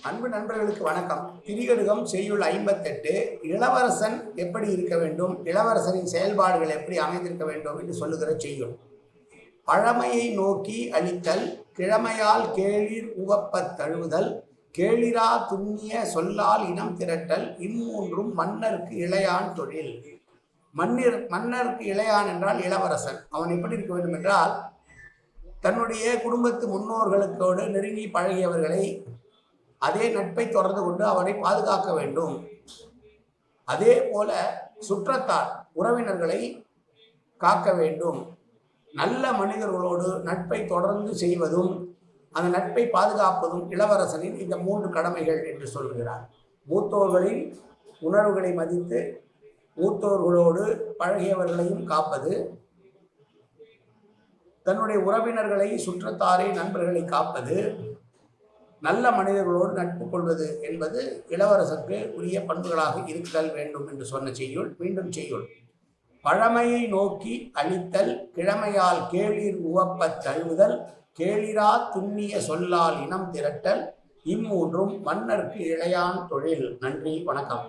அன்பு நண்பர்களுக்கு வணக்கம். திரிகடுகம் செய்யுள் 58. இளவரசன் எப்படி இருக்க வேண்டும், இளவரசனின் செயல்பாடுகள் எப்படி அமைந்திருக்க வேண்டும் என்று சொல்லுகிற செய்யுள். பழமையை நோக்கி அளித்தல், கிழமையால் கேளிர் உவப்பத் தழுவுதல், கேளிரா துண்ணிய சொல்லால் இனம் திரட்டல், இம்மூன்றும் மன்னருக்கு இளையான் தொழில். மன்னருக்கு இளையான் என்றால் இளவரசன். அவன் எப்படி இருக்க வேண்டும் என்றால், தன்னுடைய குடும்பத்து முன்னோர்களுக்கோடு நெருங்கி பழகியவர்களை அதே நட்பை தொடர்ந்து கொண்டு அவனை பாதுகாக்க வேண்டும். அதே போல சுற்றத்தார் உறவினர்களை காக்க வேண்டும். நல்ல மனிதர்களோடு நட்பை தொடர்ந்து செய்வதும் அந்த நட்பை பாதுகாப்பதும் இளவரசனின் இந்த 3 கடமைகள் என்று சொல்கிறார். மூத்தோர்களின் உணர்வுகளை மதித்து மூத்தோர்களோடு பழகியவர்களையும் காப்பது, தன்னுடைய உறவினர்களை சுற்றத்தாரை நண்பர்களை காப்பது, நல்ல மனிதர்களோடு நட்பு கொள்வது என்பது இளவரசருக்கு உரிய பண்புகளாக இருத்தல் வேண்டும் என்று சொன்ன செய்யுள். மீண்டும் செய்யுள். பழமையை நோக்கி அளித்தல், கிழமையால் கேளிர் உவப்பத் தழுவுதல், கேளிரா துண்ணிய சொல்லால் இனம் திரட்டல், இம்மூன்றும் மன்னருக்கு இளையான் தொழில். நன்றி, வணக்கம்.